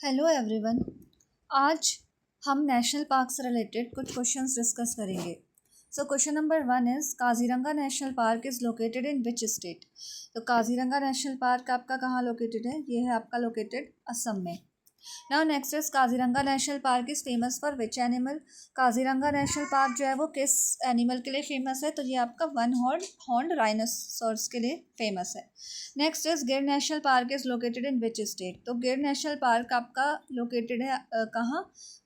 Hello everyone. आज हम national park से रिलेटेड कुछ क्वेश्चंस डिस्कस करेंगे। So question number 1 is Kaziranga national park is located in which state. तो काजीरंगा नेशनल पार्क आपका कहाँ लोकेटेड है? ये है आपका लोकेटेड असम में। Now next is Kaziranga national park is famous for which animal. Kaziranga national park जो है वो किस एनिमल के लिए फेमस है? तो ये आपका वन हॉर्न राइनोसॉर्स के लिए फेमस है। नेक्स्ट इज गिर national park is located in which state. तो गिर नेशनल पार्क आपका लोकेटेड है कहाँ?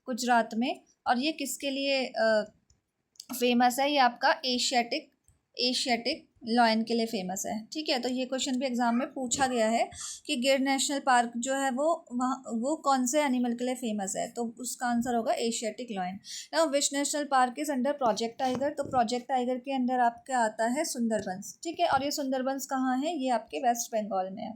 गुजरात में। और ये किसके लिए फेमस है? ये आपका एशियाटिक लॉयन के लिए फेमस है। ठीक है, तो ये क्वेश्चन भी एग्जाम में पूछा गया है कि गिर नेशनल पार्क जो है वो कौन से एनिमल के लिए फेमस है? तो उसका आंसर होगा Asiatic lion. Now which national Park is under project tiger. तो प्रोजेक्ट टाइगर के अंदर आपका आता है सुंदरबंस। ठीक है, और ये सुंदरबंस कहाँ है? ये आपके वेस्ट बंगाल में है।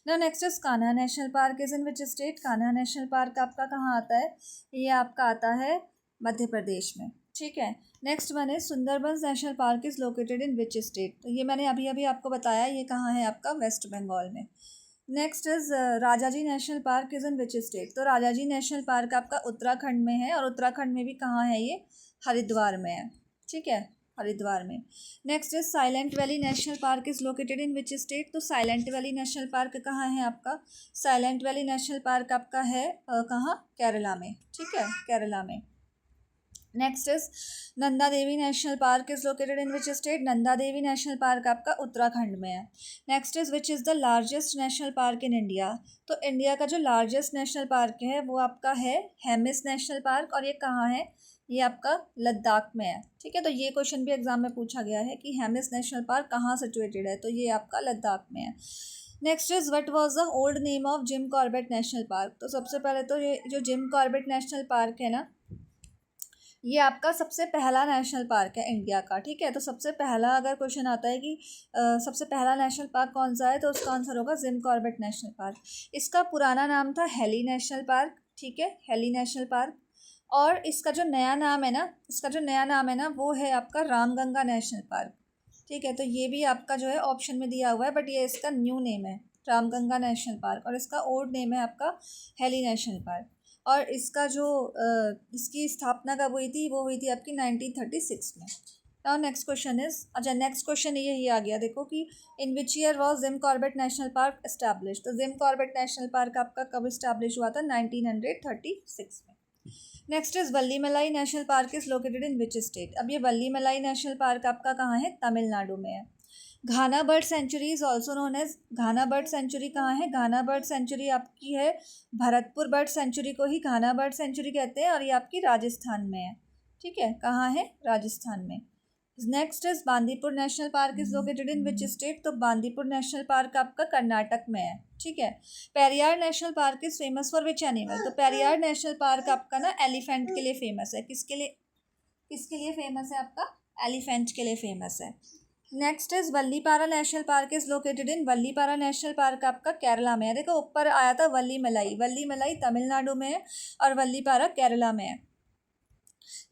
Now next is Kanha national Park is in which state. Kanha national Park आपका कहाँ आता है? ये आपका आता है मध्य प्रदेश में। ठीक है, नेक्स्ट वन है Sundarbans national park is located in which state. तो ये मैंने अभी अभी आपको बताया, ये कहाँ है? आपका वेस्ट बंगाल में। Next is Rajaji national park is in which state. तो राजाजी नेशनल पार्क आपका उत्तराखंड में है, और उत्तराखंड में भी कहाँ है? ये हरिद्वार में है। ठीक है, हरिद्वार में। Next is silent valley national park is located in which state. तो साइलेंट वैली नेशनल पार्क कहाँ है आपका? साइलेंट वैली नेशनल पार्क आपका है कहाँ? केरला में। ठीक है, केरला में। Next is Nanda Devi national Park is located in which state. Nanda Devi national Park आपका उत्तराखंड में है। Next is which is the largest national park in India. तो इंडिया का जो लार्जेस्ट नेशनल पार्क है वो आपका है हेमिस नेशनल पार्क, और ये कहाँ है? ये आपका लद्दाख में है। ठीक है, तो ये क्वेश्चन भी एग्जाम में पूछा गया है कि हेमिस नेशनल पार्क कहाँ सिचुएटेड है? तो ये आपका लद्दाख में है। Next is what was the old name of gym Corbett National park. तो सबसे पहले तो ये जो जिम कॉर्बेट नेशनल पार्क है ना, ये आपका सबसे पहला नेशनल पार्क है इंडिया का। ठीक है, तो सबसे पहला अगर क्वेश्चन आता है कि सबसे पहला नेशनल पार्क कौन सा है, तो उसका आंसर होगा जिम कॉर्बेट नेशनल पार्क। इसका पुराना नाम था हेली नेशनल पार्क। ठीक है, हेली नेशनल पार्क। और इसका जो नया नाम है ना, वो है आपका रामगंगा नेशनल पार्क। ठीक है, तो ये भी आपका जो है ऑप्शन में दिया हुआ है, बट ये इसका न्यू नेम है रामगंगा नेशनल पार्क, और इसका ओल्ड नेम है आपका हेली नेशनल पार्क। और इसका जो इसकी स्थापना कब हुई थी? वो हुई थी आपकी 1936 में। नाउ नेक्स्ट क्वेश्चन इज, अच्छा नेक्स्ट क्वेश्चन ये आ गया, देखो कि in which year was Jim Corbett National Park establish. तो जिम कॉर्बेट नेशनल पार्क आपका कब इस्टेब्लिश हुआ था? 1936 में। Next is Vallimalai National Park is located in which state. अब ये वल्लीमलाई नेशनल पार्क आपका कहाँ है? तमिलनाडु में है। Ghana bird sanctuary is also known as, Ghana bird sanctuary कहाँ है? घाना बर्ड सेंचुरी आपकी है भरतपुर बर्ड सेंचुरी को ही घाना बर्ड सेंचुरी कहते हैं, और ये आपकी राजस्थान में है। ठीक है, कहाँ है? राजस्थान में। Next is Bandipur national Park is located in which state. तो बांदीपुर नेशनल पार्क आपका कर्नाटक में है। ठीक है, Periyar national Park is famous for which animal. तो पेरियार नेशनल पार्क आपका ना एलिफेंट के लिए फेमस है। किसके लिए फेमस है? आपका एलिफेंट के लिए फेमस है। Next is Vallipara National Park is located in, Vallipara National Park आपका केरला में है। देखो ऊपर आया था वल्लीमलाई तमिलनाडु में है, और वल्लीपारा केरला में है।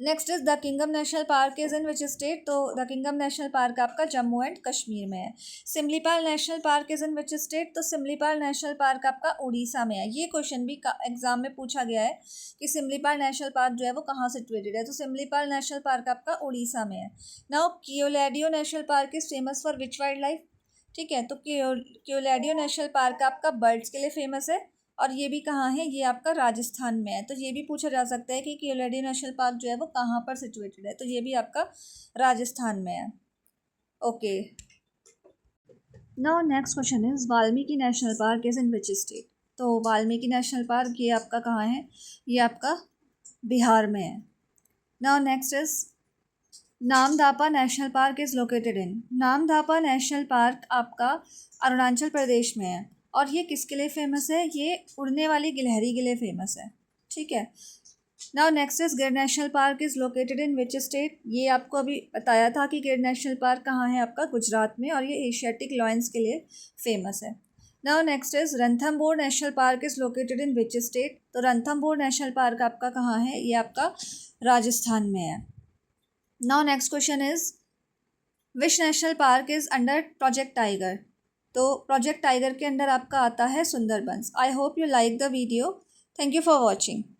Next is the Kingdom National Park is in which state. तो द किंगडम नेशनल पार्क आपका जम्मू एंड कश्मीर में है। Simlipal National Park is in which state. तो सिमलीपाल नेशनल पार्क आपका उड़ीसा में है। ये क्वेश्चन भी एग्जाम में पूछा गया है कि सिमलीपाल नेशनल पार्क जो है वो कहाँ सिचुएटेड है। तो सिमलीपाल नेशनल पार्क आपका उड़ीसा में है। Now Keoladeo National Park is famous for which wild life. ठीक है, तो कियोलैडियो नेशनल पार्क आपका बर्ड्स के लिए फेमस है, और ये भी कहाँ है? ये आपका राजस्थान में है। तो ये भी पूछा जा सकता है कि केवलाडी नेशनल पार्क जो है वो कहाँ पर सिचुएटेड है। तो ये भी आपका राजस्थान में है। Okay, now next question is Valmiki national Park is in which state. तो वाल्मीकि नेशनल पार्क ये आपका कहाँ है? ये आपका बिहार में है। Now next is Namdapha national Park is located in, Namdapha national Park आपका अरुणाचल प्रदेश में है, और ये किसके लिए फेमस है? ये उड़ने वाली गिलहरी के लिए फेमस है। ठीक है, नाउ नेक्स्ट इज गिर national Park is located in which state. ये आपको अभी बताया था कि गिर नेशनल पार्क कहाँ है? आपका गुजरात में, और ये एशियाटिक लॉयंस के लिए फेमस है। Now next is Ranthambore national Park is located in which state. तो रणथंबोर नेशनल पार्क आपका कहाँ है? ये आपका राजस्थान में है। Now next question is which national Park is under project tiger. तो प्रोजेक्ट टाइगर के अंडर आपका आता है Sundarbans. I hope you like the video. Thank you for watching.